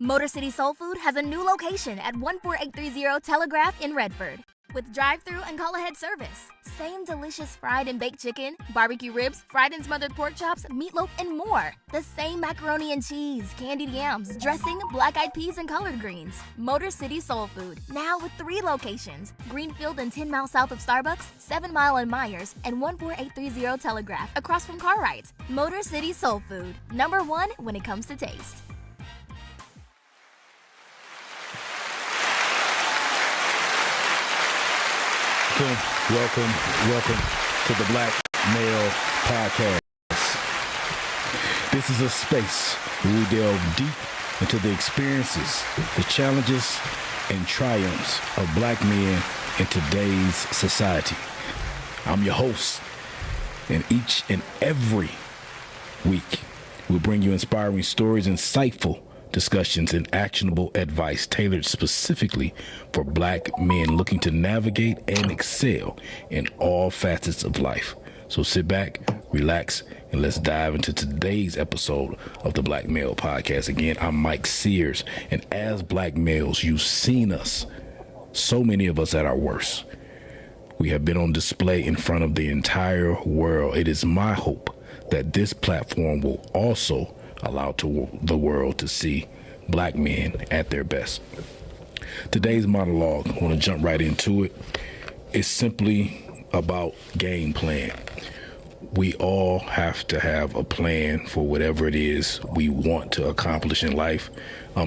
Motor City Soul Food has a new location at 14830 Telegraph in Redford. With drive-thru and call-ahead service. Same delicious fried and baked chicken, barbecue ribs, fried and smothered pork chops, meatloaf, and more. The same macaroni and cheese, candied yams, dressing, black-eyed peas, and collard greens. Motor City Soul Food, now with 3 locations. Greenfield and 10 miles south of Starbucks, 7 Mile in Myers, and 14830 Telegraph across from Cartwright. Motor City Soul Food, #1 when it comes to taste. Welcome to the Black Male Podcast. This is a space where we delve deep into the experiences, the challenges, and triumphs of black men in today's society. I'm your host, and each and every week we'll bring you inspiring stories, insightful discussions, and actionable advice tailored specifically for black men looking to navigate and excel in all facets of life. So sit back, relax, and let's dive into today's episode of the Black Male Podcast. Again, I'm Mike Sears, and as black males, you've seen us, so many of us at our worst. We have been on display in front of the entire world. It is my hope that this platform will also allow the world to see black men at their best. Today's monologue, I want to jump right into it. It's simply about game plan. We all have to have a plan for whatever it is we want to accomplish in life.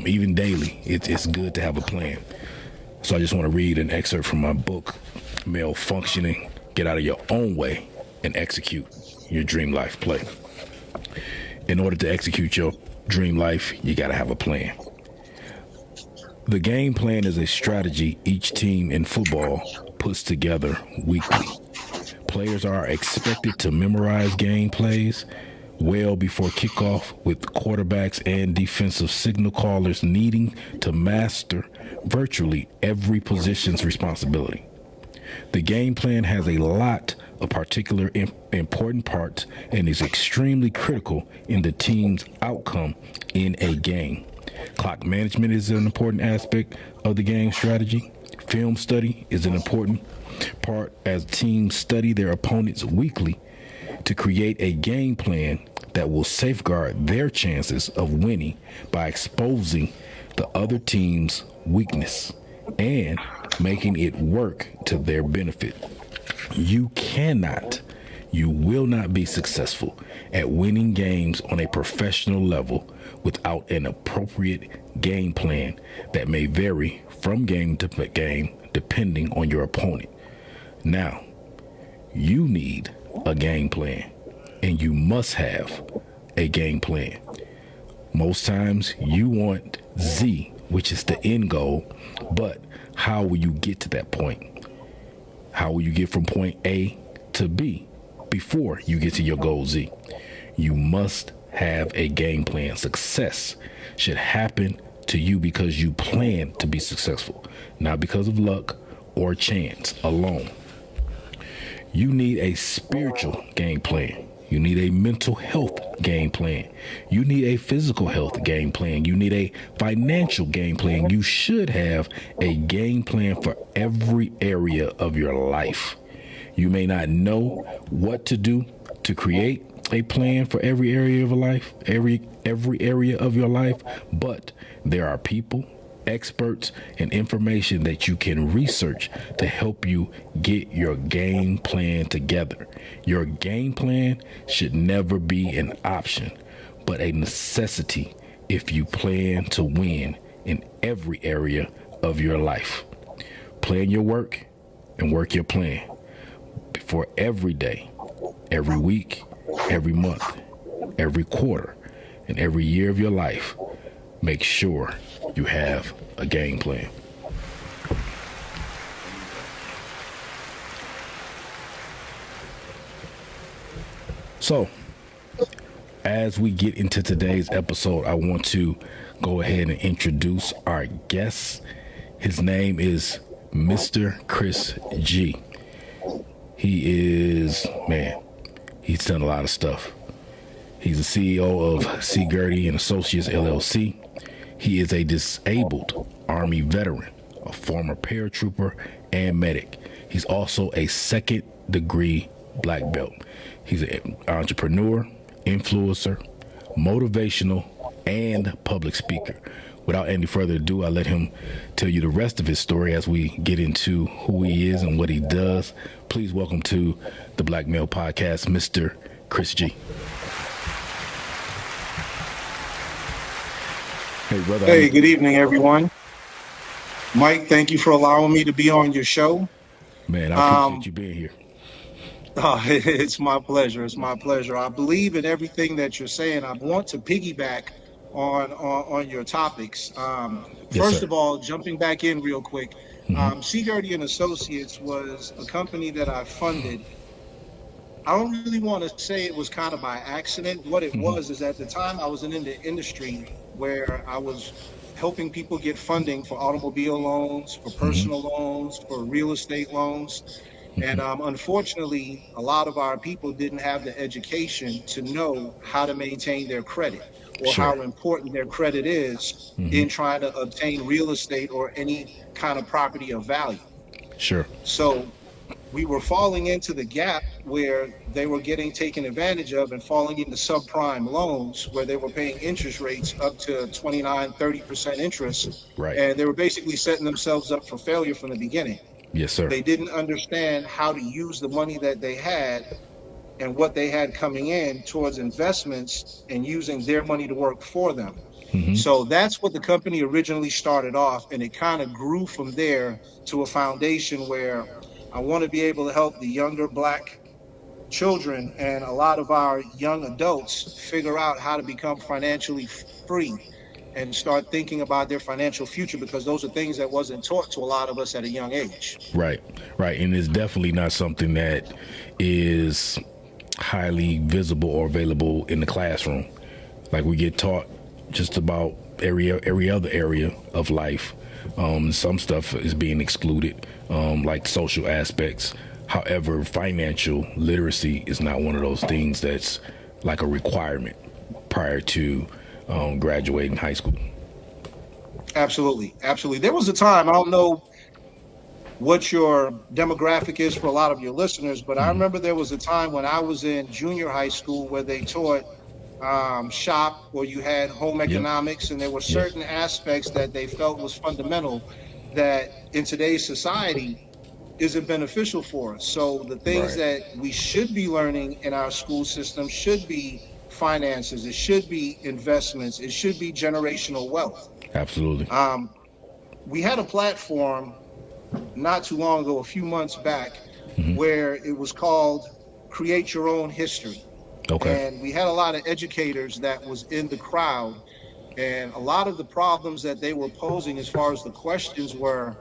Even daily, it's good to have a plan. So I just want to read an excerpt from my book, Male Functioning. Get out of your own way and execute your dream life play. In order to execute your dream life, you got to have a plan. The game plan is a strategy each team in football puts together weekly. Players are expected to memorize game plays well before kickoff, with quarterbacks and defensive signal callers needing to master virtually every position's responsibility. The game plan has a lot of particular important parts and is extremely critical in the team's outcome in a game. Clock management is an important aspect of the game strategy. Film study is an important part as teams study their opponents weekly to create a game plan that will safeguard their chances of winning by exposing the other team's weakness and making it work to their benefit. You will not be successful at winning games on a professional level without an appropriate game plan that may vary from game to game depending on your opponent. Now, you need a game plan, and you must have a game plan. Most times you want Z, which is the end goal, but how will you get to that point? How will you get from point A to B before you get to your goal Z? You must have a game plan. Success should happen to you because you plan to be successful, not because of luck or chance alone. You need a spiritual game plan. You need a mental health game plan. You need a physical health game plan. You need a financial game plan. You should have a game plan for every area of your life. You may not know what to do to create a plan for every area of life, every area of your life, but there are people, experts, and information that you can research to help you get your game plan together. Your game plan should never be an option, but a necessity if you plan to win in every area of your life. Plan your work and work your plan for every day, every week, every month, every quarter, and every year of your life. Make sure you have a game plan. So, as we get into today's episode, I want to go ahead and introduce our guest. His name is Mr. Chris G. He's done a lot of stuff. He's the CEO of C. Gertie and Associates LLC. He is a disabled Army veteran, a former paratrooper and medic. He's also a second-degree black belt. He's an entrepreneur, influencer, motivational, and public speaker. Without any further ado, I'll let him tell you the rest of his story as we get into who he is and what he does. Please welcome to the Black Male Podcast, Mr. Chris G. Hey, brother. Hey, good evening, everyone. Mike, thank you for allowing me to be on your show. Man, I appreciate you being here. Oh, it's my pleasure. It's my pleasure. I believe in everything that you're saying. I want to piggyback on your topics. First of all, jumping back in real quick, Security and Associates was a company that I funded. I don't really want to say it was kind of by accident. What it was is, at the time I was in the industry where I was helping people get funding for automobile loans, for personal loans, for real estate loans. And unfortunately, a lot of our people didn't have the education to know how to maintain their credit, or how important their credit is in trying to obtain real estate or any kind of property of value. So we were falling into the gap where they were getting taken advantage of and falling into subprime loans where they were paying interest rates up to 29, 30% interest. And they were basically setting themselves up for failure from the beginning. Yes, sir. They didn't understand how to use the money that they had and what they had coming in towards investments and using their money to work for them. So that's what the company originally started off, and it kind of grew from there to a foundation where I want to be able to help the younger black children and a lot of our young adults figure out how to become financially free and start thinking about their financial future, because those are things that wasn't taught to a lot of us at a young age. Right. And it's definitely not something that is highly visible or available in the classroom. Like, we get taught just about every other area of life. Some stuff is being excluded, like social aspects. However, financial literacy is not one of those things that's like a requirement prior to graduating high school. Absolutely. There was a time, I don't know what your demographic is for a lot of your listeners, but I remember there was a time when I was in junior high school where they taught shop, or you had home economics, and there were certain aspects that they felt was fundamental that in today's society isn't beneficial for us. So the things that we should be learning in our school system should be finances, it should be investments, it should be generational wealth. Absolutely. We had a platform not too long ago, a few months back, where it was called Create Your Own History. And we had a lot of educators that was in the crowd, and a lot of the problems that they were posing as far as the questions were,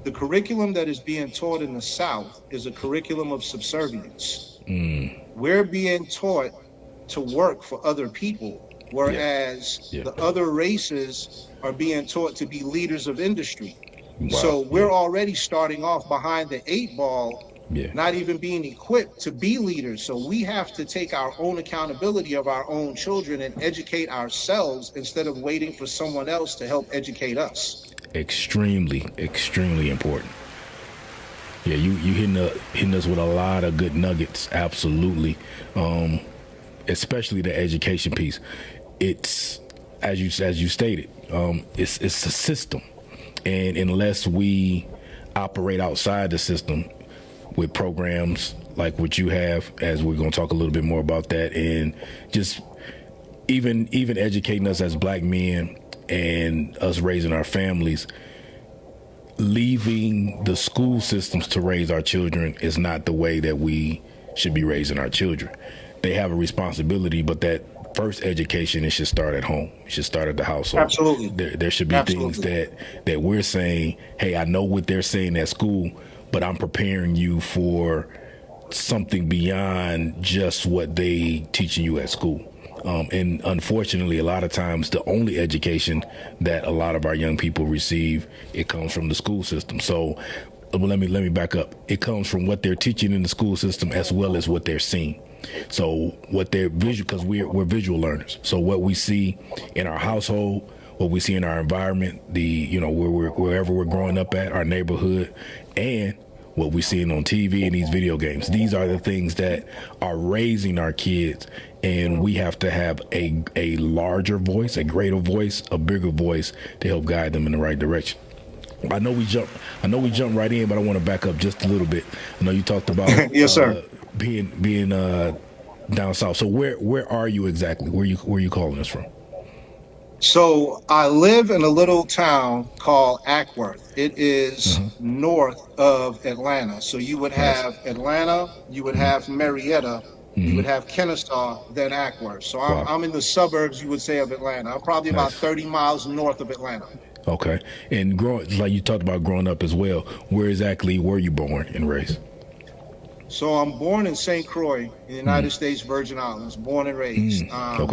the curriculum that is being taught in the South is a curriculum of subservience. We're being taught to work for other people, whereas the other races are being taught to be leaders of industry. So we're already starting off behind the 8 ball, not even being equipped to be leaders. So we have to take our own accountability of our own children and educate ourselves instead of waiting for someone else to help educate us. Extremely important. Yeah, you hitting us with a lot of good nuggets. Absolutely. Especially the education piece. It's, as you stated, it's a system, and unless we operate outside the system with programs like what you have, as we're going to talk a little bit more about that, and just even educating us as black men and us raising our families, leaving the school systems to raise our children is not the way that we should be raising our children. They have a responsibility, but that first education, it should start at home. It should start at the household. Absolutely. There should be things that we're saying, hey, I know what they're saying at school, but I'm preparing you for something beyond just what they teaching you at school. And unfortunately, a lot of times the only education that a lot of our young people receive, it comes from the school system. So let me back up. It comes from what they're teaching in the school system as well as what they're seeing. So what they're visual, because we're visual learners. So what we see in our household, what we see in our environment, wherever we're growing up at, our neighborhood, and what we're seeing on TV and these video games. These are the things that are raising our kids, and we have to have a larger voice, a greater voice, a bigger voice to help guide them in the right direction. I know we jump right in, but I want to back up just a little bit. I know you talked about yes, sir. Being down south. So where are you exactly? Where you calling us from? So I live in a little town called Ackworth. It is north of Atlanta. So you would have Atlanta, you would have Marietta, you would have Kennesaw, then Ackworth. So I'm in the suburbs, you would say, of Atlanta. I'm probably about 30 miles north of Atlanta. Okay. And like you talked about growing up as well, where exactly were you born and raised? So I'm born in St. Croix in the United States Virgin Islands, born and raised.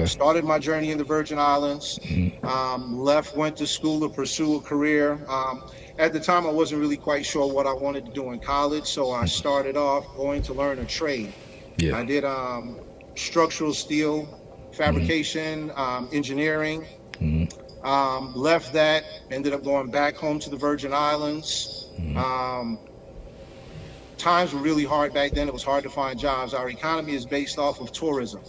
Started my journey in the Virgin Islands, went to school to pursue a career. At the time, I wasn't really quite sure what I wanted to do in college, so I started off going to learn a trade. Yeah. I did structural steel fabrication, engineering. Left that, ended up going back home to the Virgin Islands. Times were really hard back then. It was hard to find jobs. Our economy is based off of tourism.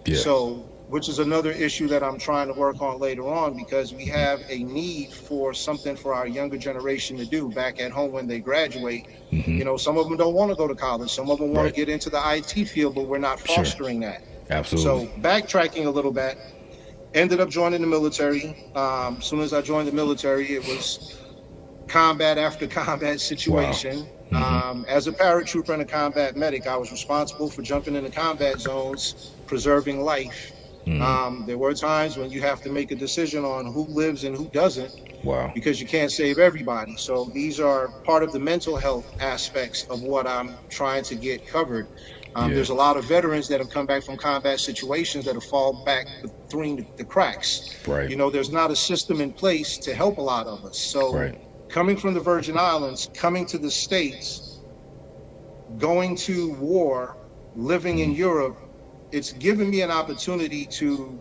Yeah. So, which is another issue that I'm trying to work on later on, because we have a need for something for our younger generation to do back at home when they graduate. You know, some of them don't want to go to college. Some of them want to get into the IT field, but we're not fostering that. Absolutely. So backtracking a little bit, ended up joining the military. As soon as I joined the military, it was combat after combat situation. Wow. As a paratrooper and a combat medic, I was responsible for jumping into combat zones, preserving life. There were times when you have to make a decision on who lives and who doesn't. Wow. Because you can't save everybody. So these are part of the mental health aspects of what I'm trying to get covered. There's a lot of veterans that have come back from combat situations that have fallen back between the cracks. Right. You know, there's not a system in place to help a lot of us. So coming from the Virgin Islands, coming to the States, going to war, living in Europe, it's given me an opportunity to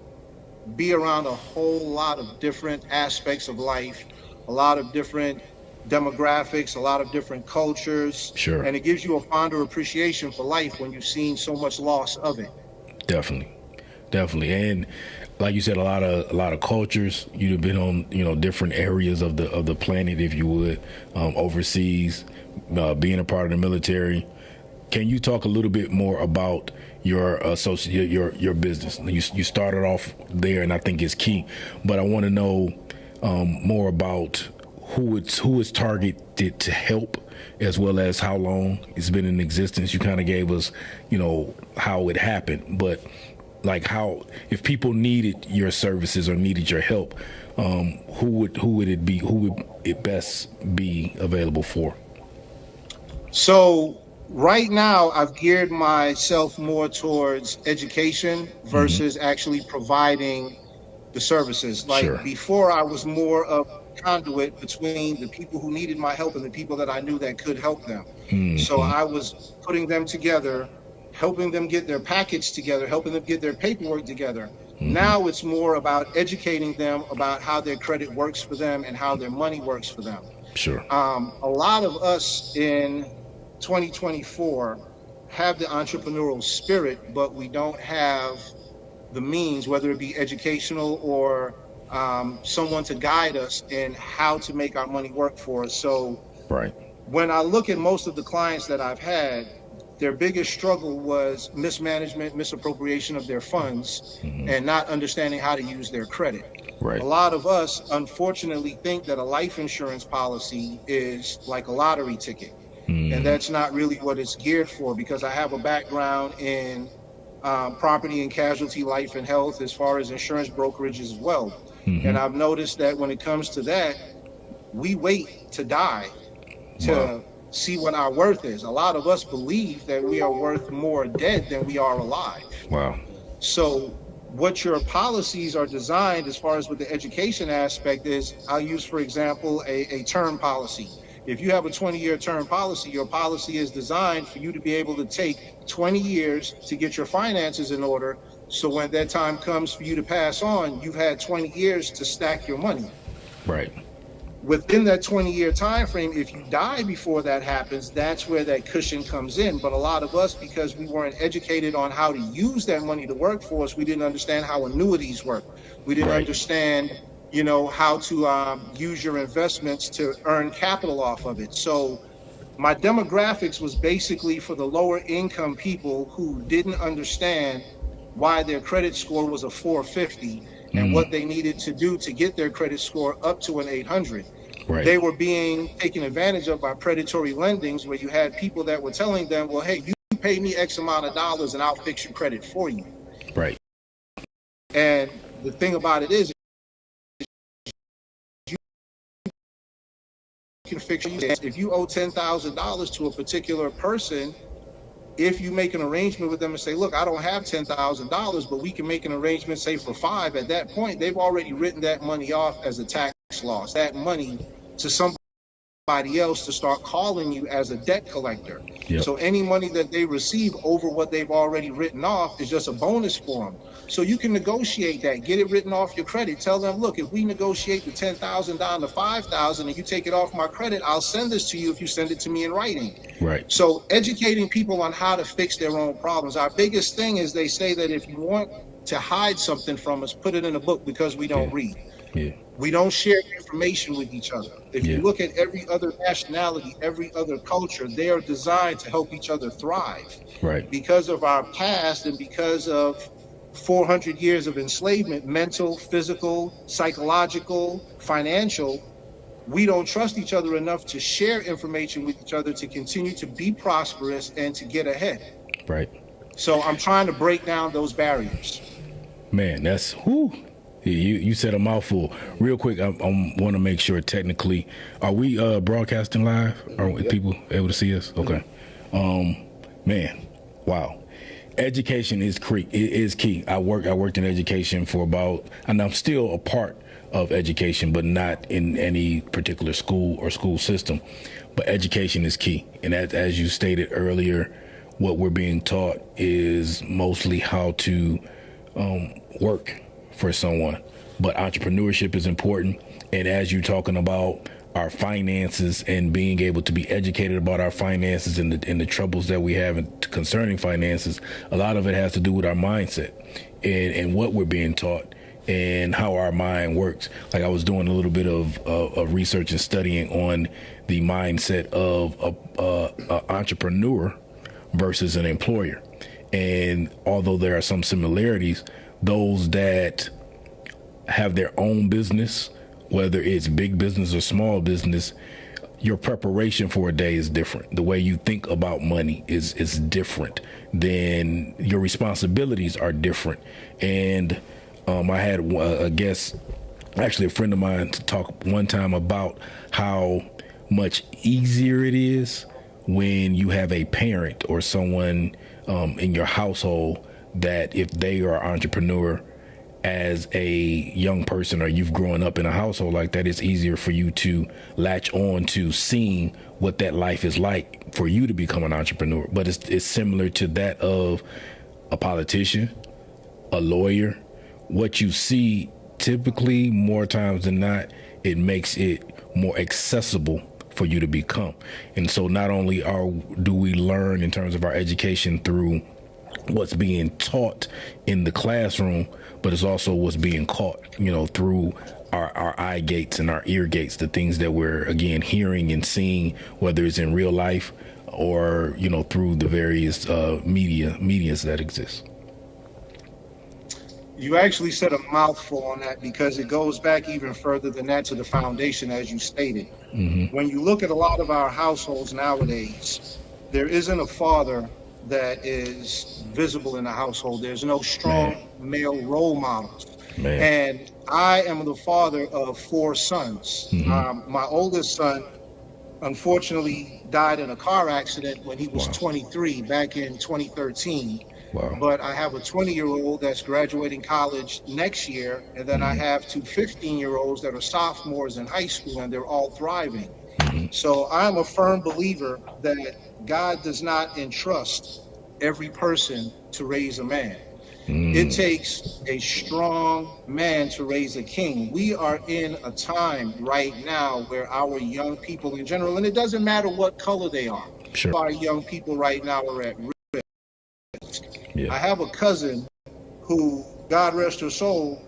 be around a whole lot of different aspects of life, a lot of different demographics, a lot of different cultures. Sure. And it gives you a fonder appreciation for life when you've seen so much loss of it. Definitely. And like you said, a lot of cultures. You've been on, different areas of the planet, if you would, overseas, being a part of the military. Can you talk a little bit more about your your business? You started off there, and I think it's key. But I want to know more about who it's targeted to help, as well as how long it's been in existence. You kind of gave us, how it happened, but like how, if people needed your services or needed your help, who would it best be available for? So right now, I've geared myself more towards education versus actually providing the services. Like before, I was more of conduit between the people who needed my help and the people that I knew that could help them. So I was putting them together, helping them get their package together, helping them get their paperwork together. Now it's more about educating them about how their credit works for them and how their money works for them. Sure. A lot of us in 2024 have the entrepreneurial spirit, but we don't have the means, whether it be educational or someone to guide us in how to make our money work for us. So when I look at most of the clients that I've had, their biggest struggle was mismanagement, misappropriation of their funds, and not understanding how to use their credit. A lot of us, unfortunately, think that a life insurance policy is like a lottery ticket. And that's not really what it's geared for, because I have a background in property and casualty, life and health, as far as insurance brokerages as well. And I've noticed that when it comes to that, we wait to die to see what our worth is. A lot of us believe that we are worth more dead than we are alive. So what your policies are designed, as far as with the education aspect, is I'll use, for example, a term policy. If you have a 20-year term policy, your policy is designed for you to be able to take 20 years to get your finances in order So when that time comes for you to pass on, you've had 20 years to stack your money. Right. Within that 20-year time frame, if you die before that happens, that's where that cushion comes in. But a lot of us, because we weren't educated on how to use that money to work for us, we didn't understand how annuities work. We didn't understand, how to use your investments to earn capital off of it. So my demographics was basically for the lower income people who didn't understand why their credit score was a 450 and what they needed to do to get their credit score up to an 800. Right. They were being taken advantage of by predatory lendings, where you had people that were telling them, well, hey, you pay me X amount of dollars and I'll fix your credit for you. Right. And the thing about it is, you can fix it. If you owe $10,000 to a particular person, if you make an arrangement with them and say, look, I don't have $10,000, but we can make an arrangement, say, for $5,000, at that point, they've already written that money off as a tax loss, that money to somebody else to start calling you as a debt collector. Yep. So any money that they receive over what they've already written off is just a bonus for them. So you can negotiate that, get it written off your credit. Tell them, look, if we negotiate the $10,000 down to $5,000 and you take it off my credit, I'll send this to you if you send it to me in writing. Right. So educating people on how to fix their own problems. Our biggest thing is, they say that if you want to hide something from us, put it in a book, because we don't read. Yeah. We don't share information with each other. If you look at every other nationality, every other culture, they are designed to help each other thrive. Right. Because of our past and because of 400 years of enslavement, mental, physical, psychological, financial, we don't trust each other enough to share information with each other to continue to be prosperous and to get ahead. Right. So I'm trying to break down those barriers. Man, that's whoo. You said a mouthful. Real quick, I want to make sure technically, are we broadcasting live? Are people able to see us? Okay. Man, wow. Education is key. I worked in education for about, and I'm still a part of education, but not in any particular school or school system. But education is key. And as you stated earlier, what we're being taught is mostly how to work for someone, but entrepreneurship is important. And as you're talking about our finances and being able to be educated about our finances and the troubles that we have concerning finances, a lot of it has to do with our mindset and what we're being taught and how our mind works. Like I was doing a little bit of research and studying on the mindset of an entrepreneur versus an employer. And although there are some similarities, those that have their own business, whether it's big business or small business, your preparation for a day is different. The way you think about money is different. Then your responsibilities are different. And I had a guest, actually a friend of mine, to talk one time about how much easier it is when you have a parent or someone in your household that if they are an entrepreneur as a young person, or you've grown up in a household like that, it's easier for you to latch on to seeing what that life is like for you to become an entrepreneur. But it's similar to that of a politician, a lawyer. What you see typically more times than not, it makes it more accessible for you to become. And so not only do we learn in terms of our education through what's being taught in the classroom, but it's also what's being caught, through our eye gates and our ear gates, the things that we're, again, hearing and seeing, whether it's in real life or, through the various medias that exist. You actually said a mouthful on that, because it goes back even further than that to the foundation, as you stated. Mm-hmm. When you look at a lot of our households nowadays, there isn't a father that is visible in the household. There's no strong male role models. And I am the father of 4 sons. Mm-hmm. My oldest son, unfortunately, died in a car accident when he was 23 back in 2013. Wow. But I have a 20-year-old that's graduating college next year, and then I have 2 15-year-olds that are sophomores in high school, and they're all thriving. So I'm a firm believer that God does not entrust every person to raise a man. It takes a strong man to raise a king. We are in a time right now where our young people in general, and it doesn't matter what color they are, Sure. our young people right now are at risk. Yeah. I have a cousin who, God rest her soul,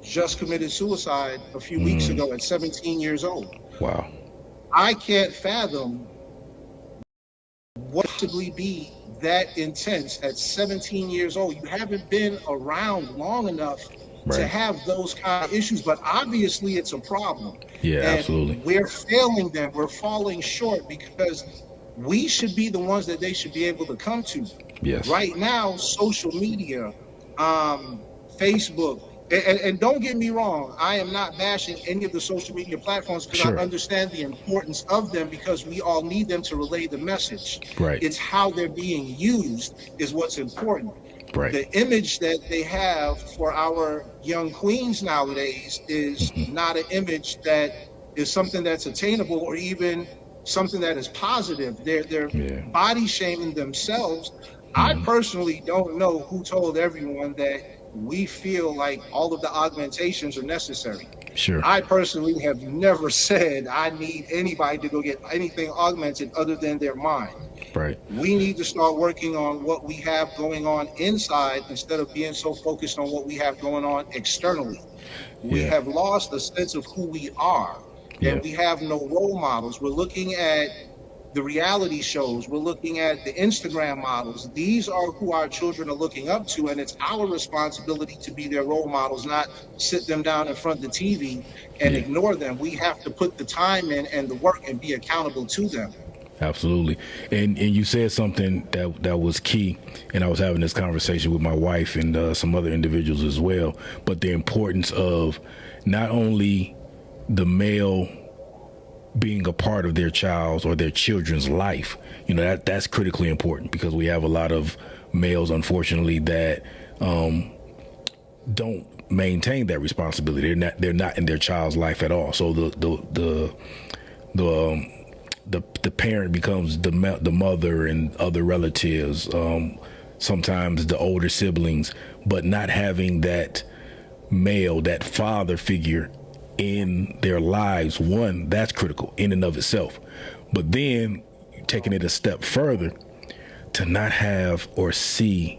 just committed suicide a few weeks ago at 17 years old. Wow. I can't fathom what possibly be that intense at 17 years old. You haven't been around long enough to have those kind of issues, but obviously it's a problem. Yeah, and absolutely. We're failing them. We're falling short because we should be the ones that they should be able to come to. Yes. Right now, social media, Facebook, and don't get me wrong, I am not bashing any of the social media platforms because I understand the importance of them because we all need them to relay the message. Right. It's how they're being used is what's important. Right. The image that they have for our young queens nowadays is not an image that is something that's attainable or even something that is positive. They're body shaming themselves. I personally don't know who told everyone that we feel like all of the augmentations are necessary. Sure. I personally have never said I need anybody to go get anything augmented other than their mind. Right. We need to start working on what we have going on inside instead of being so focused on what we have going on externally. We have lost a sense of who we are, and we have no role models. We're looking at the reality shows, we're looking at the Instagram models. These are who our children are looking up to, and it's our responsibility to be their role models, not sit them down in front of the TV and ignore them. We have to put the time in and the work and be accountable to them. Absolutely. And you said something that was key, and I was having this conversation with my wife and some other individuals as well, but the importance of not only the male being a part of their child's or their children's life. You know, that's critically important because we have a lot of males, unfortunately, that don't maintain that responsibility. They're not in their child's life at all. So the parent becomes the mother and other relatives, sometimes the older siblings, but not having that male, that father figure in their lives, one, that's critical in and of itself. But then taking it a step further, to not have or see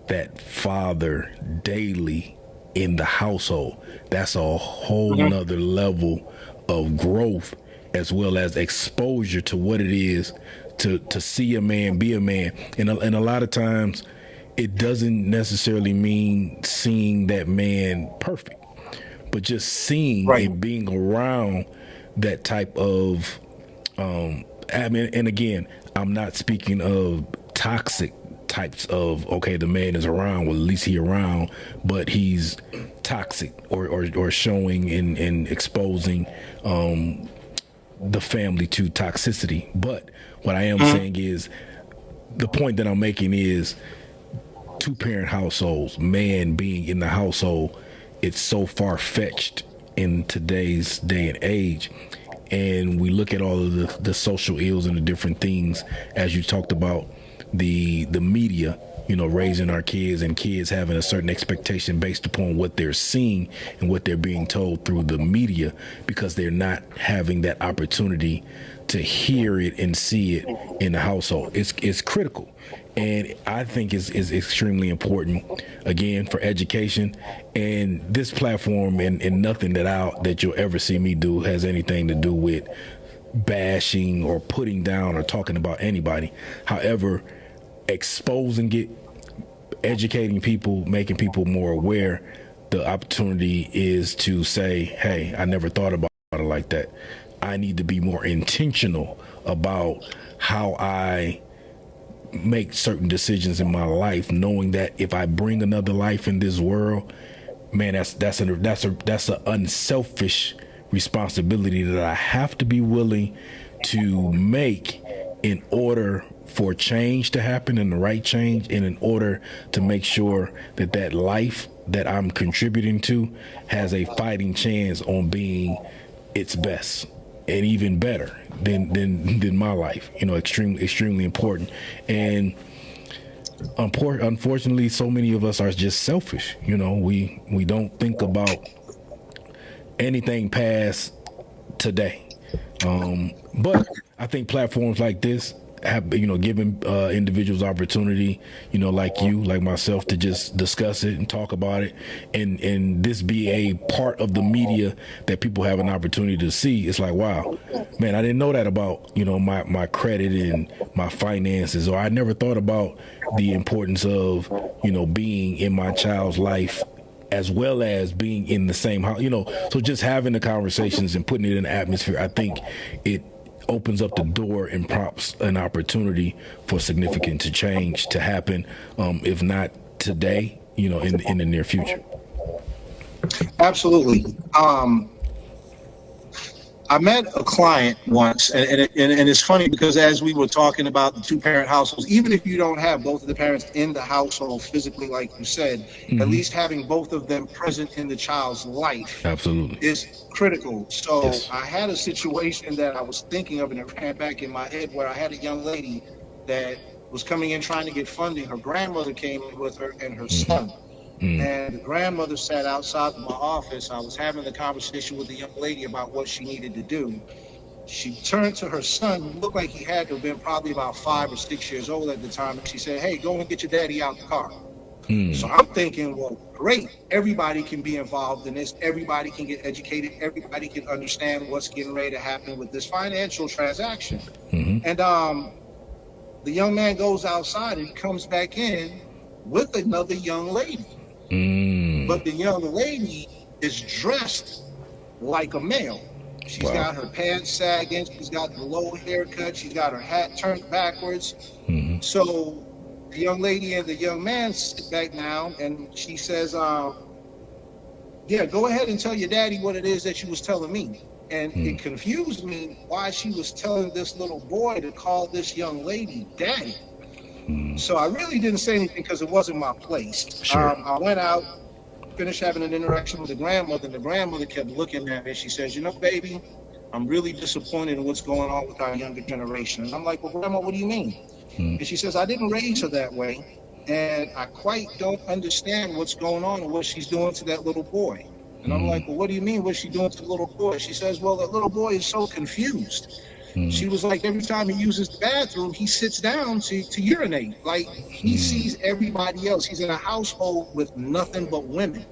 that father daily in the household, that's a whole nother level of growth, as well as exposure to what it is to see a man be a man. And a lot of times it doesn't necessarily mean seeing that man perfect, but just seeing and being around that type of, and again, I'm not speaking of toxic types of, okay, the man is around, well, at least he around, but he's toxic or showing and exposing the family to toxicity. But what I am saying is, the point that I'm making is, two-parent households, man being in the household, it's so far-fetched in today's day and age. And we look at all of the social ills and the different things, as you talked about, the media, you know, raising our kids and kids having a certain expectation based upon what they're seeing and what they're being told through the media, because they're not having that opportunity to hear it and see it in the household. It's critical. And I think is extremely important, again, for education. And this platform and nothing that you'll ever see me do has anything to do with bashing or putting down or talking about anybody. However, exposing it, educating people, making people more aware, the opportunity is to say, hey, I never thought about it like that. I need to be more intentional about how I make certain decisions in my life, knowing that if I bring another life in this world, man, that's an unselfish responsibility that I have to be willing to make in order for change to happen, and the right change, and in order to make sure that that life that I'm contributing to has a fighting chance on being its best and even better than my life. You know, extremely important. And Unfortunately, so many of us are just selfish. We don't think about anything past today. But I think platforms like this have, given individuals opportunity, like you, like myself, to just discuss it and talk about it, and this be a part of the media that people have an opportunity to see. It's like, wow, man, I didn't know that about, my credit and my finances, or I never thought about the importance of, being in my child's life as well as being in the same house, so just having the conversations and putting it in the atmosphere, I think it opens up the door and prompts an opportunity for significant change to happen, if not today, in the near future. Absolutely. I met a client once, and it's funny because as we were talking about the two-parent households, even if you don't have both of the parents in the household physically, like you said, at least having both of them present in the child's life Absolutely is critical. So yes. I had a situation that I was thinking of, and it ran back in my head, where I had a young lady that was coming in trying to get funding. Her grandmother came in with her and her son. And the grandmother sat outside of my office. I was having the conversation with the young lady about what she needed to do. She turned to her son, who looked like he had to have been probably about 5 or 6 years old at the time. And she said, "Hey, go and get your daddy out the car." So I'm thinking, well, great. Everybody can be involved in this. Everybody can get educated. Everybody can understand what's getting ready to happen with this financial transaction. And the young man goes outside and he comes back in with another young lady. But the young lady is dressed like a male. She's got her pants sagging. She's got the low haircut. She's got her hat turned backwards. So the young lady and the young man sit back now, and she says, yeah, go ahead and tell your daddy what it is that you was telling me. And it confused me why she was telling this little boy to call this young lady daddy. So I really didn't say anything because it wasn't my place. Sure. I went out, finished having an interaction with the grandmother, and the grandmother kept looking at me. She says, baby, I'm really disappointed in what's going on with our younger generation. And I'm like, well, Grandma, what do you mean? And she says, I didn't raise her that way, and I quite don't understand what's going on and what she's doing to that little boy. And I'm like, well, what do you mean, what's she doing to the little boy? She says, well, that little boy is so confused. She was like, every time he uses the bathroom, he sits down to urinate. Like, he sees everybody else. He's in a household with nothing but women.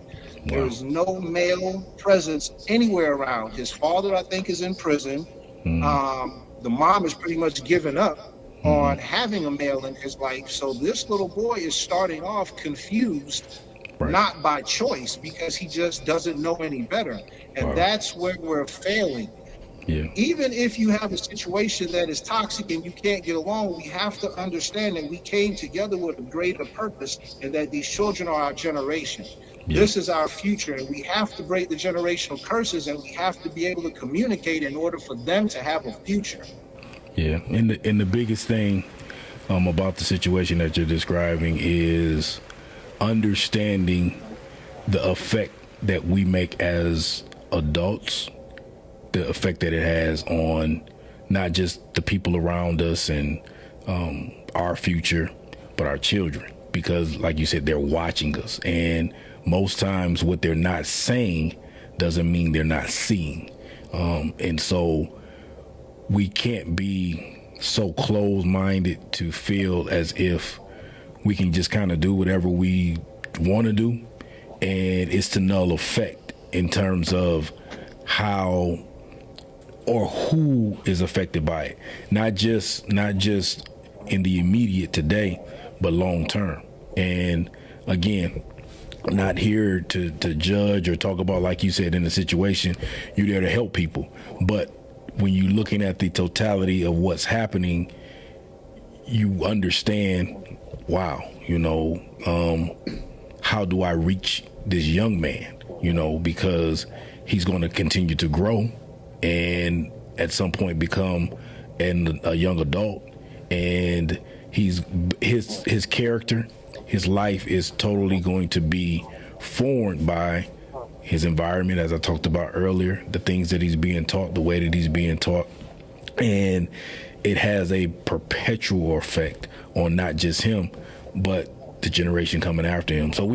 There's no male presence anywhere around. His father, I think, is in prison. The mom is pretty much given up on having a male in his life. So this little boy is starting off confused, not by choice, because he just doesn't know any better. And that's where we're failing. Yeah. Even if you have a situation that is toxic and you can't get along, we have to understand that we came together with a greater purpose, and that these children are our generation. Yeah. This is our future, and we have to break the generational curses, and we have to be able to communicate in order for them to have a future. Yeah, and the biggest thing about the situation that you're describing is understanding the effect that we make as adults, the effect that it has on not just the people around us and our future, but our children. Because like you said, they're watching us. And most times what they're not saying doesn't mean they're not seeing. And so we can't be so closed-minded to feel as if we can just kind of do whatever we want to do. And it's to null effect in terms of how or who is affected by it. Not just in the immediate today, but long term. And again, I'm not here to judge or talk about, like you said, in the situation, you're there to help people. But when you're looking at the totality of what's happening, you understand, wow, how do I reach this young man? Because he's going to continue to grow and at some point become a young adult, and his character, his life is totally going to be formed by his environment, as I talked about earlier, the things that he's being taught, the way that he's being taught. And it has a perpetual effect on not just him, but the generation coming after him. So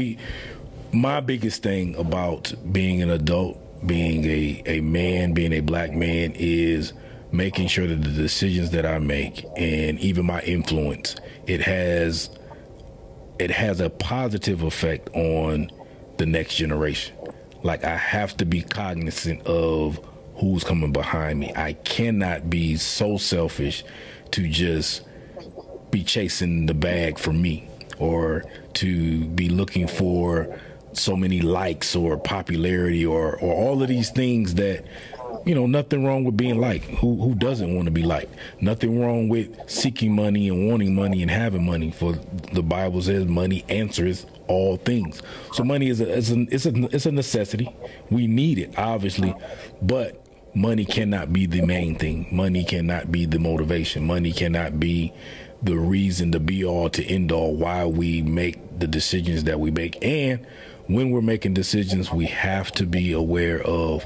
my biggest thing about being an adult, being a man, being a black man, is making sure that the decisions that I make and even my influence, it has a positive effect on the next generation. Like, I have to be cognizant of who's coming behind me. I cannot be so selfish to just be chasing the bag for me, or to be looking for so many likes or popularity or all of these things that, nothing wrong with being liked. Who doesn't want to be liked? Nothing wrong with seeking money and wanting money and having money. For the Bible says money answers all things. So money is a necessity. We need it, obviously, but money cannot be the main thing. Money cannot be the motivation. Money cannot be the reason, the be all to end all why we make the decisions that we make. And when we're making decisions, we have to be aware of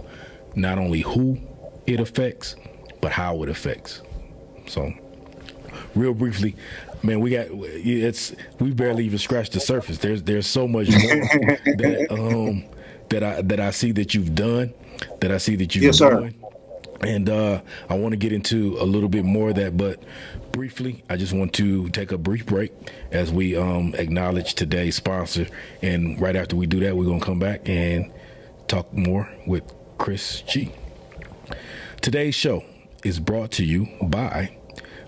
not only who it affects, but how it affects. So, real briefly, man, we barely even scratched the surface. There's so much more that I see that you've done, that I see that you've done. And I want to get into a little bit more of that, but briefly, I just want to take a brief break as we acknowledge today's sponsor. And right after we do that, we're going to come back and talk more with Chris G. Today's show is brought to you by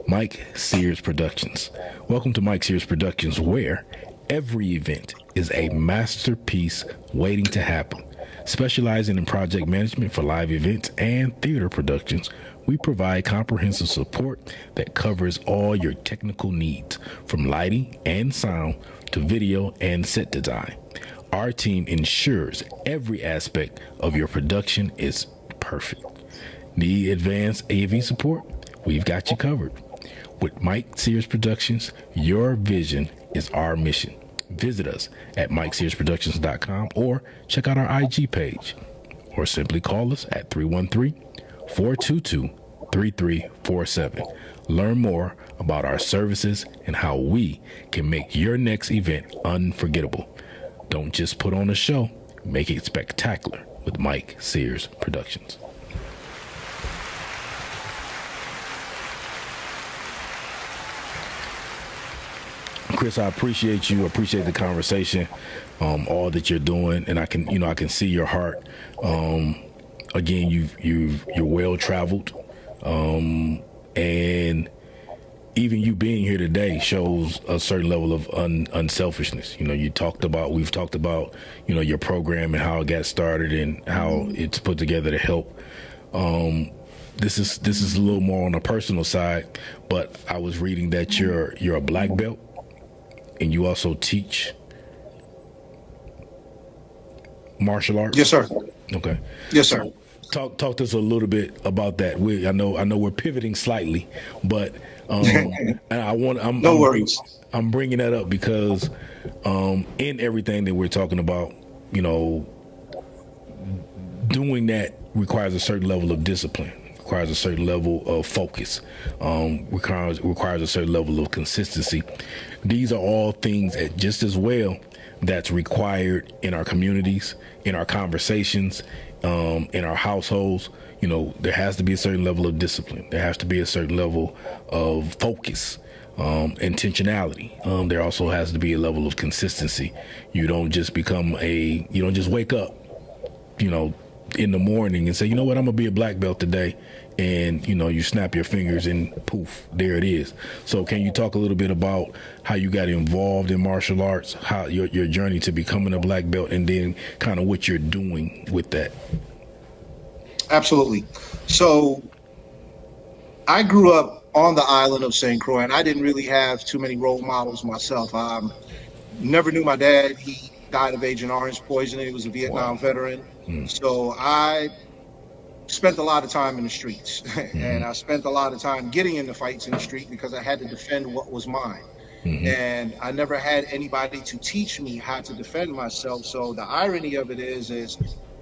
Mike Sears Productions. Welcome to Mike Sears Productions, where every event is a masterpiece waiting to happen. Specializing in project management for live events and theater productions, we provide comprehensive support that covers all your technical needs, from lighting and sound to video and set design. Our team ensures every aspect of your production is perfect. Need advanced AV support? We've got you covered. With Mike Sears Productions, your vision is our mission. Visit us at MikeSearsProductions.com or check out our IG page, or simply call us at 313-422-3347. Learn more about our services and how we can make your next event unforgettable. Don't just put on a show, make it spectacular with Mike Sears Productions. Chris, I appreciate you. I appreciate the conversation, all that you're doing, and I can see your heart. Again, you're well traveled, and even you being here today shows a certain level of unselfishness. We've talked about, your program and how it got started and how it's put together to help. This is a little more on a personal side, but I was reading that you're a black belt. And you also teach martial arts? Yes, sir. Okay. Yes, sir. Talk to us a little bit about that. I know we're pivoting slightly, but and no worries. I'm bringing that up because in everything that we're talking about, doing that requires a certain level of discipline. Requires a certain level of focus, requires a certain level of consistency. These are all things that just as well that's required in our communities, in our conversations, in our households. There has to be a certain level of discipline. There has to be a certain level of focus, intentionality. There also has to be a level of consistency. You don't just wake up, in the morning and say, you know what, I'm gonna be a black belt today, and you snap your fingers and poof, there it is. So can you talk a little bit about how you got involved in martial arts, how your journey to becoming a black belt, and then kind of what you're doing with that? Absolutely. So I grew up on the island of St. Croix, and I didn't really have too many role models myself. Never knew my dad. He died of Agent Orange poisoning. He was a Vietnam veteran. So I spent a lot of time in the streets, and I spent a lot of time getting into fights in the street because I had to defend what was mine. And I never had anybody to teach me how to defend myself. So the irony of it is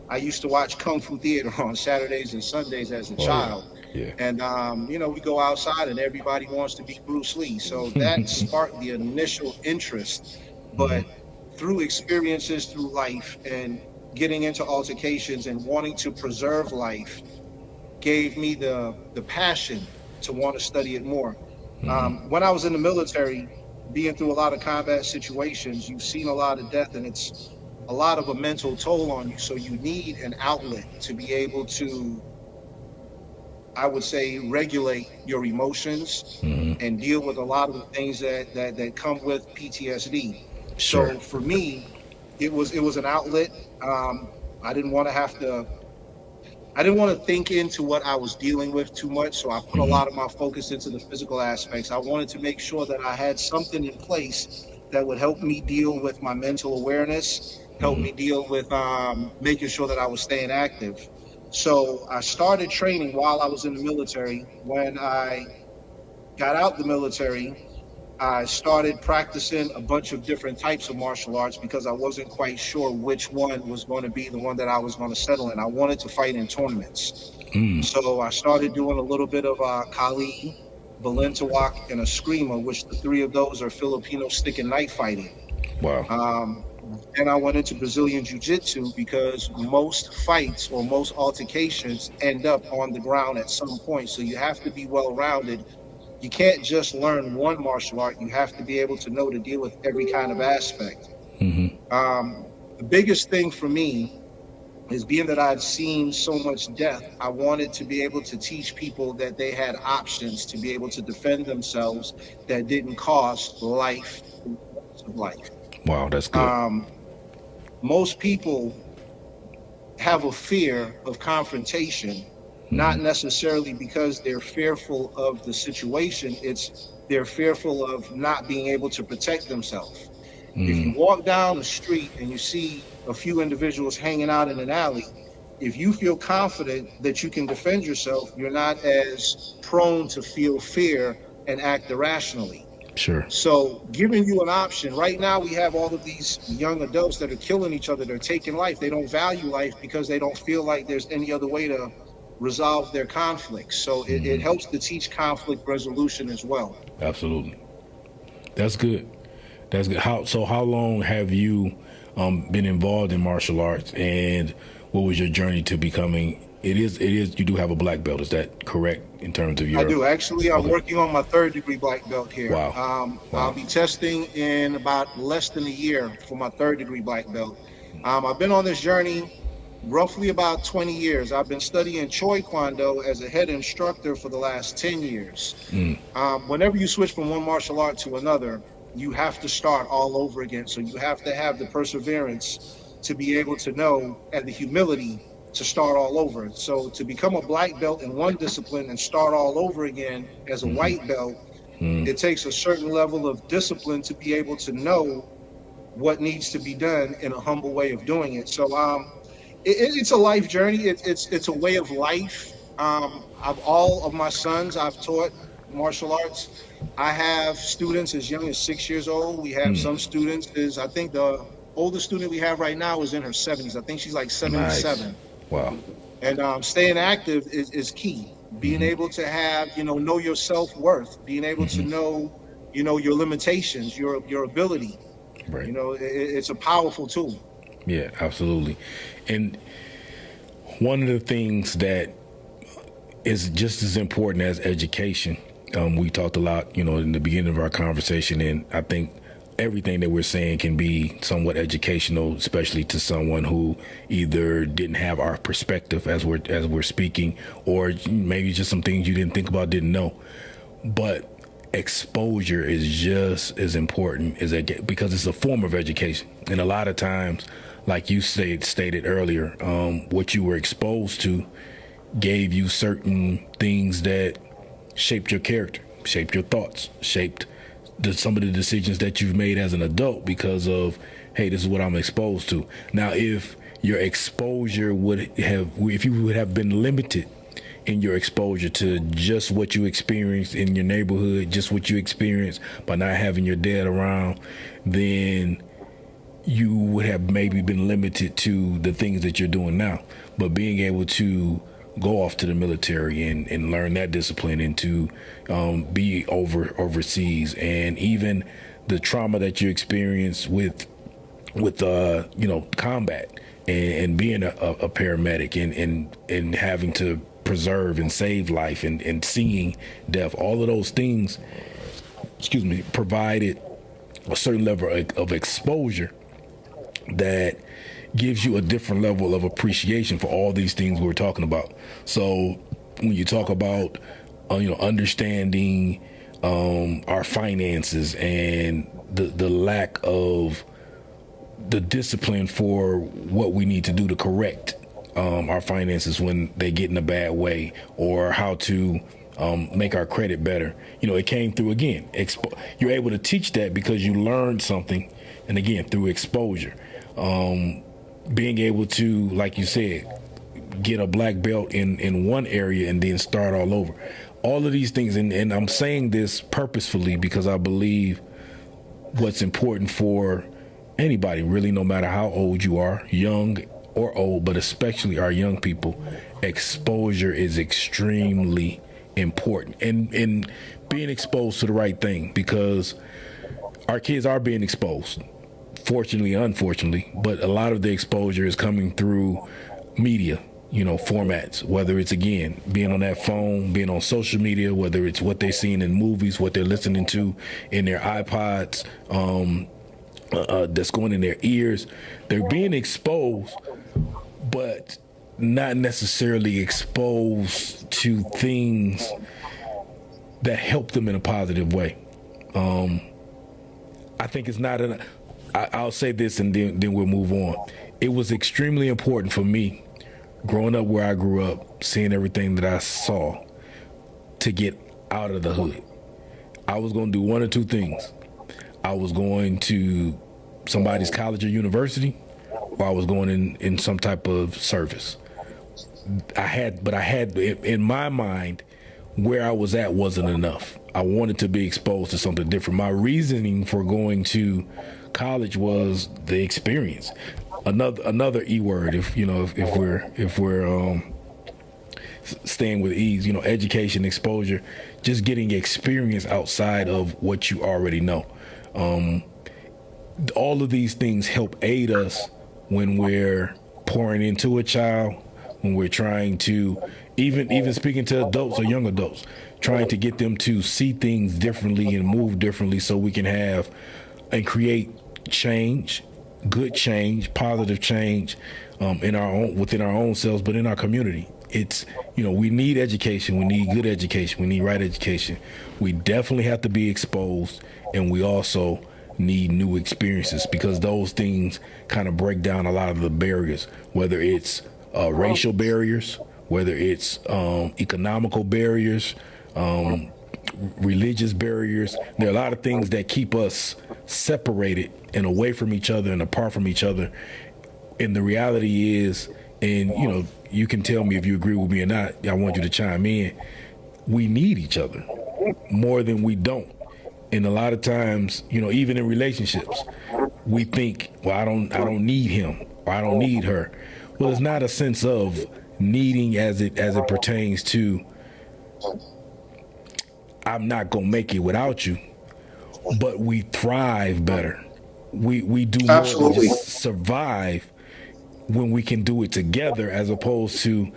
I used to watch Kung Fu theater on Saturdays and Sundays as a child. Yeah. And we go outside and everybody wants to be Bruce Lee. So that sparked the initial interest. But through experiences through life and getting into altercations and wanting to preserve life gave me the passion to want to study it more. When I was in the military, being through a lot of combat situations, you've seen a lot of death, and it's a lot of a mental toll on you. So you need an outlet to be able to, I would say, regulate your emotions and deal with a lot of the things that come with PTSD. Sure. So for me, it was an outlet. I didn't want to have to I didn't want to think into what I was dealing with too much, so I put a lot of my focus into the physical aspects. I wanted to make sure that I had something in place that would help me deal with my mental awareness, help me deal with making sure that I was staying active. So I started training while I was in the military. When I got out the military, I started practicing a bunch of different types of martial arts because I wasn't quite sure which one was going to be the one that I was going to settle in. I wanted to fight in tournaments. So I started doing a little bit of Kali, Balintawak, and a Eskrima, which the three of those are Filipino stick and knife fighting. Wow. And I went into Brazilian Jiu-Jitsu because most fights or most altercations end up on the ground at some point. So you have to be well-rounded. You can't just learn one martial art. You have to be able to know to deal with every kind of aspect. The biggest thing for me is, being that I'd seen so much death, I wanted to be able to teach people that they had options to be able to defend themselves that didn't cost life of life. Wow, that's good. Most people have a fear of confrontation, not necessarily because they're fearful of the situation. It's they're fearful of not being able to protect themselves. If you walk down the street and you see a few individuals hanging out in an alley, if you feel confident that you can defend yourself, you're not as prone to feel fear and act irrationally. Sure. So giving you an option, right now we have all of these young adults that are killing each other. They're taking life. They don't value life because they don't feel like there's any other way to resolve their conflicts. So it helps to teach conflict resolution as well. Absolutely. That's good. That's good. How long have you been involved in martial arts, and what was your journey to becoming? It is. You do have a black belt. Is that correct in terms of your? I do. Actually, I'm working on my 3rd degree black belt here. Wow. I'll be testing in about less than a year for my 3rd degree black belt. I've been on this journey roughly about 20 years. I've been studying Choi Kwando as a head instructor for the last 10 years. Whenever you switch from one martial art to another, you have to start all over again. So you have to have the perseverance to be able to know, and the humility to start all over. So to become a black belt in one discipline and start all over again as a white belt, it takes a certain level of discipline to be able to know what needs to be done in a humble way of doing it. So it's a life journey. It's a way of life. All of my sons, I've taught martial arts. I have students as young as 6 years old. We have some students I think the oldest student we have right now is in her 70s. I think she's like 77. Nice. Wow. And staying active is key. Being able to have, know your self-worth, being able to know, your limitations, your ability. Right. It's a powerful tool. Yeah, absolutely. And one of the things that is just as important as education, we talked a lot, in the beginning of our conversation, and I think everything that we're saying can be somewhat educational, especially to someone who either didn't have our perspective as we're speaking, or maybe just some things you didn't think about, didn't know. But exposure is just as important because it's a form of education. And a lot of times, like you stated earlier, what you were exposed to gave you certain things that shaped your character, shaped your thoughts, shaped some of the decisions that you've made as an adult because of, hey, this is what I'm exposed to. Now, if your exposure if you would have been limited in your exposure to just what you experienced in your neighborhood, just what you experienced by not having your dad around, then you would have maybe been limited to the things that you're doing now. But being able to go off to the military and learn that discipline, and to be overseas, and even the trauma that you experience with combat, and being a paramedic, and having to preserve and save life, and seeing death. All of those things, provided a certain level of exposure that gives you a different level of appreciation for all these things we're talking about. So when you talk about understanding our finances, and the lack of the discipline for what we need to do to correct our finances when they get in a bad way, or how to make our credit better. It came through, again, you're able to teach that because you learned something, and again, through exposure. Being able to, like you said, get a black belt in one area and then start all over. All of these things, and I'm saying this purposefully because I believe what's important for anybody, really, no matter how old you are, young or old, but especially our young people, exposure is extremely important, and being exposed to the right thing, because our kids are being exposed, fortunately, unfortunately, but a lot of the exposure is coming through media, formats, whether it's, again, being on that phone, being on social media, whether it's what they're seeing in movies, what they're listening to in their iPods, that's going in their ears. They're being exposed, but not necessarily exposed to things that help them in a positive way. I think it's not I'll say this, and then we'll move on. It was extremely important for me, growing up where I grew up, seeing everything that I saw, to get out of the hood. I was going to do one or two things. I was going to somebody's college or university, or I was going in some type of service. I had in my mind, where I was at wasn't enough. I wanted to be exposed to something different. My reasoning for going to college was the experience. Another E word, if we're staying with E's, education, exposure, just getting experience outside of what you already know. All of these things help aid us when we're pouring into a child, when we're trying to, even speaking to adults or young adults, trying to get them to see things differently and move differently, so we can have and create change, good change, positive change, within our own selves, but in our community. It's, we need education, we need good education, we need right education. We definitely have to be exposed, and we also need new experiences, because those things kind of break down a lot of the barriers, whether it's racial barriers, whether it's economical barriers, religious barriers. There are a lot of things that keep us separated and away from each other and apart from each other. And the reality is, and you can tell me if you agree with me or not, I want you to chime in, we need each other more than we don't. And a lot of times, even in relationships, we think, well, I don't need him, or I don't need her. Well, it's not a sense of needing as it pertains to, I'm not gonna make it without you, but we thrive better. We do more than just survive when we can do it together, as opposed to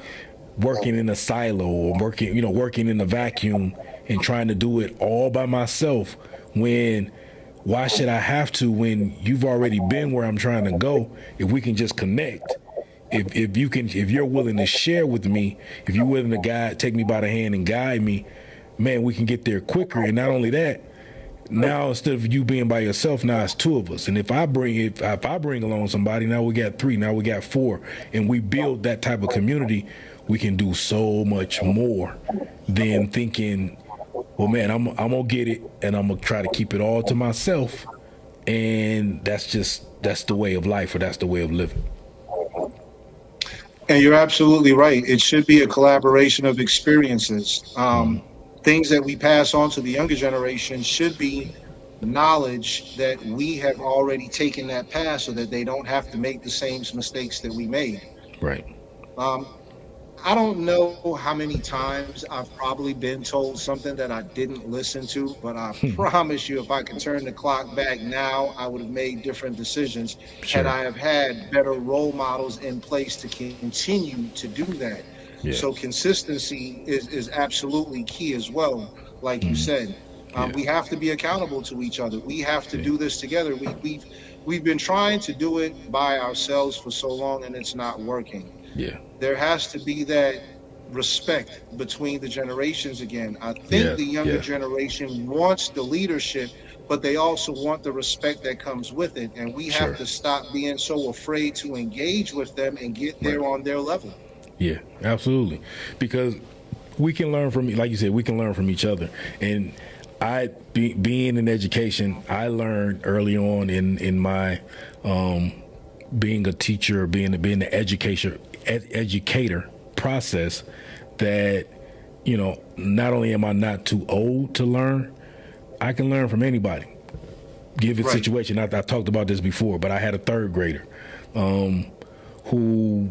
working in a silo, or working in a vacuum and trying to do it all by myself. Why should I have to, when you've already been where I'm trying to go? If we can just connect, if you're willing to share with me, if you're willing to take me by the hand and guide me, man, we can get there quicker. And not only that, now instead of you being by yourself, now it's two of us. And if I bring along somebody, now we got three, now we got four, and we build that type of community, we can do so much more than thinking, well, man, I'm gonna get it, and I'm gonna try to keep it all to myself. And that's the way of life, or that's the way of living. And you're absolutely right. It should be a collaboration of experiences. Things that we pass on to the younger generation should be knowledge that we have already taken that path, so that they don't have to make the same mistakes that we made. Right. I don't know how many times I've probably been told something that I didn't listen to, but I promise you, if I could turn the clock back now, I would have made different decisions had Sure. I have had better role models in place to continue to do that. Yeah. So consistency is absolutely key as well. Like you said, Yeah. we have to be accountable to each other. We have to Yeah. do this together. We've been trying to do it by ourselves for so long, and it's not working. Yeah. There has to be that respect between the generations again. I think Yeah. the younger Yeah. generation wants the leadership, but they also want the respect that comes with it. And we have Sure. to stop being so afraid to engage with them and get Right. there on their level. Yeah, absolutely. Because we can learn from, like you said, we can learn from each other. And being in education, I learned early on in my being a teacher, being the educator process, that not only am I not too old to learn, I can learn from anybody. Give it Right. situation. I talked about this before, but I had a third grader who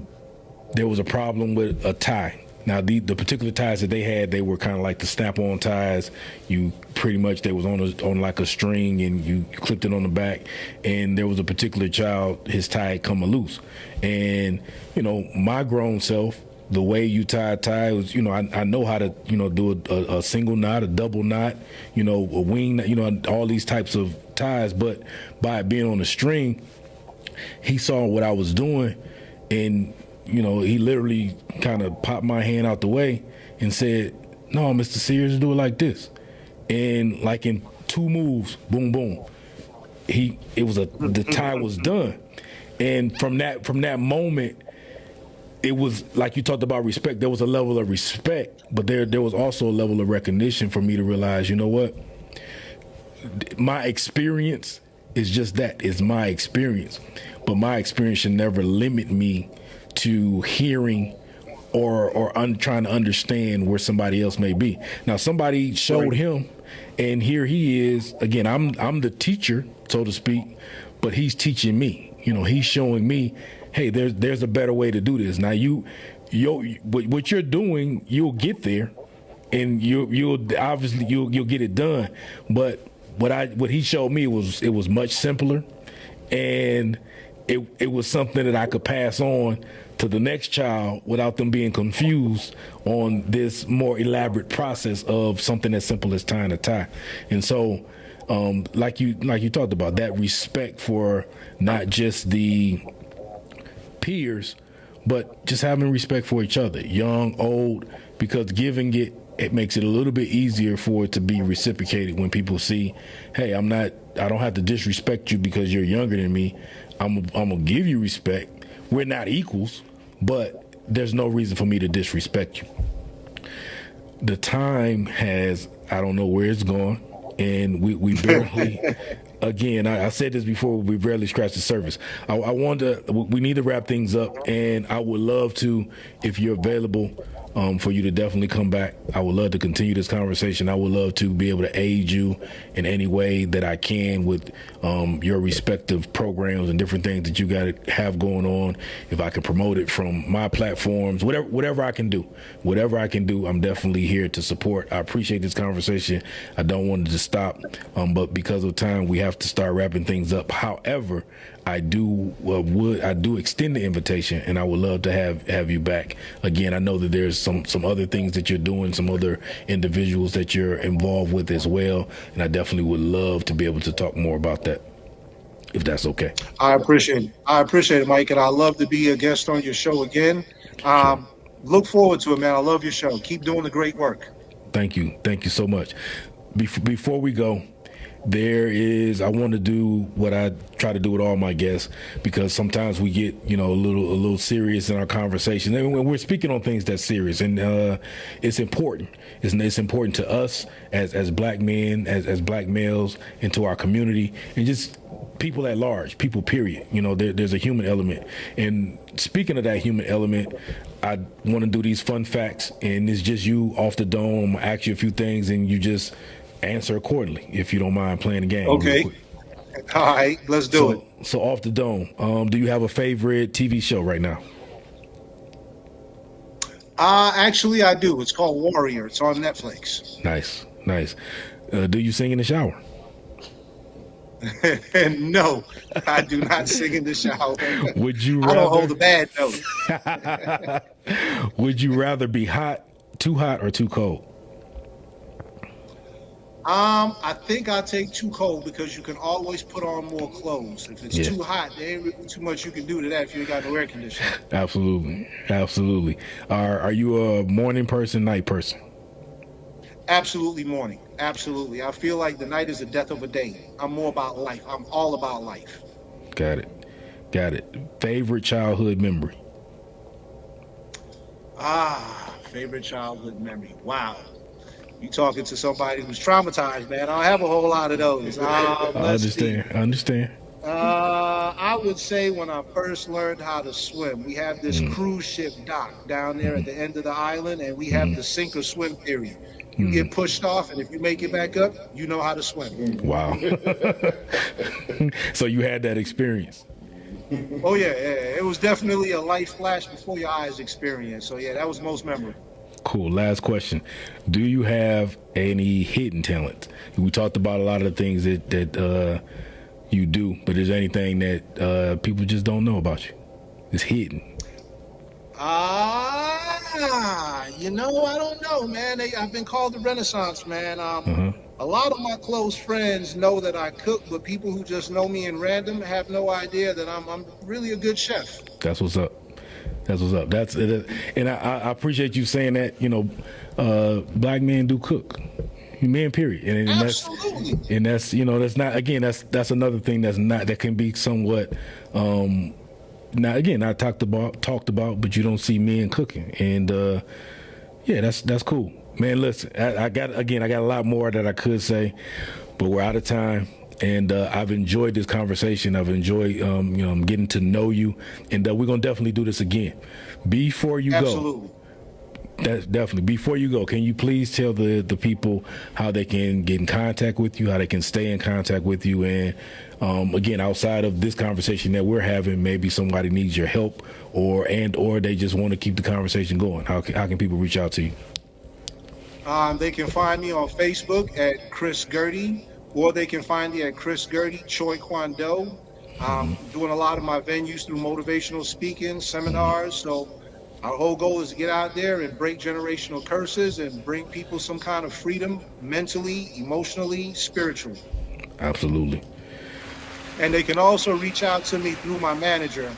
there was a problem with a tie. Now the particular ties that they had, they were kind of like the snap-on ties. You pretty much, they was on like a string, and you clipped it on the back. And there was a particular child, his tie had come loose. And my grown self, the way you tie a tie was, I know how to do a single knot, a double knot, a wing knot, all these types of ties. But by it being on a string, he saw what I was doing, and he literally kind of popped my hand out the way and said, "No, Mr. Sears, do it like this." And like in 2 moves, boom, boom, the tie was done. And from that moment, it was like you talked about respect. There was a level of respect, but there was also a level of recognition for me to realize, you know what? My experience is just that. It's my experience. But my experience should never limit me to hearing or trying to understand where somebody else may be. Now, somebody showed him, and here he is. Again, I'm the teacher, so to speak, but he's teaching me. He's showing me, hey, there's a better way to do this. Now, what you're doing, you'll get there, and you'll obviously you'll get it done. But what he showed me was much simpler, and it was something that I could pass on to the next child without them being confused on this more elaborate process of something as simple as tying a tie. And so, like you talked about, that respect for not just the peers, but just having respect for each other, young, old, because giving it makes it a little bit easier for it to be reciprocated when people see, hey, I don't have to disrespect you because you're younger than me. I'm gonna give you respect. We're not equals, but there's no reason for me to disrespect you. The time has, I don't know where it's gone, and we barely, again, I said this before, we barely scratched the surface. We need to wrap things up, and I would love to, if you're available, for you to definitely come back. I would love to continue this conversation. I would love to be able to aid you in any way that I can with your respective programs and different things that you got to have going on. If I can promote it from my platforms, whatever I can do, I'm definitely here to support. I appreciate this conversation. I don't want it to stop, but because of time, we have to start wrapping things up. However, I do extend the invitation, and I would love to have you back again. I know that there's some other things that you're doing, some other individuals that you're involved with as well, and I definitely would love to be able to talk more about that, if that's okay. I appreciate it, Mike, and I love to be a guest on your show again. Look forward to it, man. I love your show. Keep doing the great work. Thank you so much. Before we go, I want to do what I try to do with all my guests, because sometimes we get, a little serious in our conversation. And when we're speaking on things that's serious, and it's important. It's important to us as black men, as black males, and to our community, and just people at large, people period. There's a human element. And speaking of that human element, I want to do these fun facts, and it's just you off the dome. I'm going to ask you a few things, and you just answer accordingly, if you don't mind playing the game. Okay. All right, let's do it. So off the dome, do you have a favorite TV show right now? Actually, I do. It's called Warrior. It's on Netflix. Nice, nice. Do you sing in the shower? No, I do not sing in the shower. Would you I rather? don't hold a bad note. Would you rather be too hot, or too cold? I think I'll take too cold because you can always put on more clothes. If it's too hot, there ain't really too much you can do to that if you ain't got no air conditioning. Absolutely, absolutely. Are you a morning person, night person? Absolutely morning. Absolutely. I feel like the night is the death of a day. I'm more about life. I'm all about life. Got it. Got it. Favorite childhood memory? Favorite childhood memory. Wow. You talking to somebody who's traumatized, man. I don't have a whole lot of those. I understand. I would say when I first learned how to swim, we have this cruise ship dock down there at the end of the island, and we have the sink or swim theory. You get pushed off, and if you make it back up, you know how to swim. Wow. So you had that experience. Oh, yeah. It was definitely a light flash before your eyes experience. So, yeah, that was most memorable. Cool. Last question. Do you have any hidden talent? We talked about a lot of the things that you do, but is there anything that people just don't know about you? It's hidden. I don't know, man. I've been called the Renaissance man. A lot of my close friends know that I cook, but people who just know me in random have no idea that I'm really a good chef. That's what's up. That's what's up. That's it. And I appreciate you saying that. Black men do cook. Men, period. And Absolutely. That's that's not, again, that's another thing that can be somewhat now, again, I talked about, but you don't see men cooking. And that's cool. Man, listen, I got a lot more that I could say, but we're out of time. And I've enjoyed this conversation. I've enjoyed getting to know you, and we're gonna definitely do this again. Before you Absolutely. go, that's definitely. Before you go, can you please tell the people how they can get in contact with you, how they can stay in contact with you, and again, outside of this conversation that we're having, maybe somebody needs your help, or they just want to keep the conversation going. How can people reach out to you? They can find me on Facebook at Chris Gertie, or they can find me at Chris Gertie Choi Kwando. Doing a lot of my venues through motivational speaking, seminars. So our whole goal is to get out there and break generational curses and bring people some kind of freedom, mentally, emotionally, spiritually. Absolutely. And they can also reach out to me through my manager,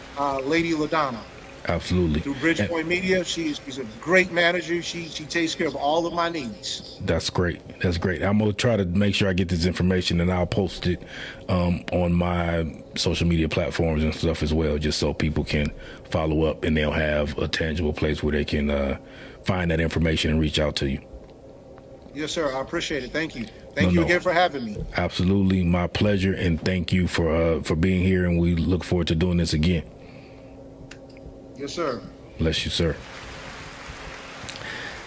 Lady LaDonna. Absolutely. Through Bridgepoint Media. She's a great manager. She takes care of all of my needs. That's great. That's great. I'm going to try to make sure I get this information, and I'll post it on my social media platforms and stuff as well, just so people can follow up and they'll have a tangible place where they can find that information and reach out to you. Yes, sir. I appreciate it. Thank you. Thank you again for having me. Absolutely. My pleasure. And thank you for being here. And we look forward to doing this again. Yes, sir. Bless you, sir.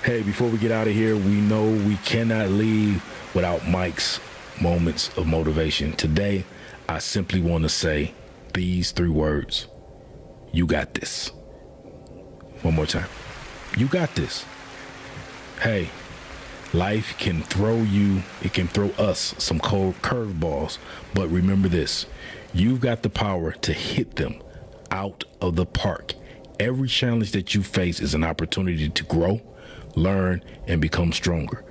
Hey, before we get out of here, we know we cannot leave without Mike's moments of motivation. Today, I simply want to say these 3 words. You got this. One more time. You got this. Hey, life can it can throw us some cold curveballs, but remember this. You've got the power to hit them out of the park. Every challenge that you face is an opportunity to grow, learn, and become stronger.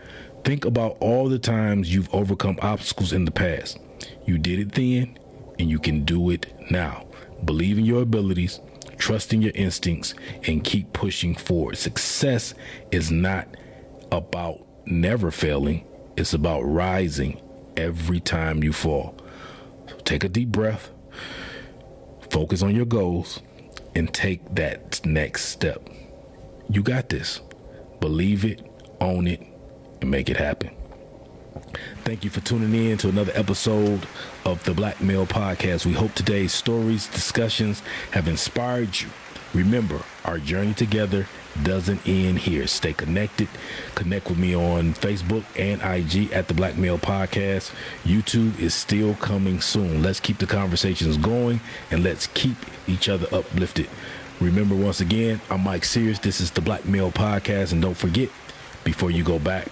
Think about all the times you've overcome obstacles in the past. You did it then, and you can do it now. Believe in your abilities, trust in your instincts, and keep pushing forward. Success is not about never failing. It's about rising every time you fall. So take a deep breath, focus on your goals, and take that next step. You got this. Believe it, own it, and make it happen. Thank you for tuning in to another episode of the Black Male Podcast. We hope today's stories, discussions have inspired you. Remember, our journey together doesn't end here. Stay connected. Connect with me on Facebook and IG at the Black Male Podcast. YouTube is still coming soon. Let's keep the conversations going, and let's keep each other uplifted. Remember, once again, I'm Mike Sears. This is the Black Male Podcast. And don't forget, before you go back,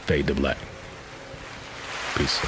fade to black. Peace.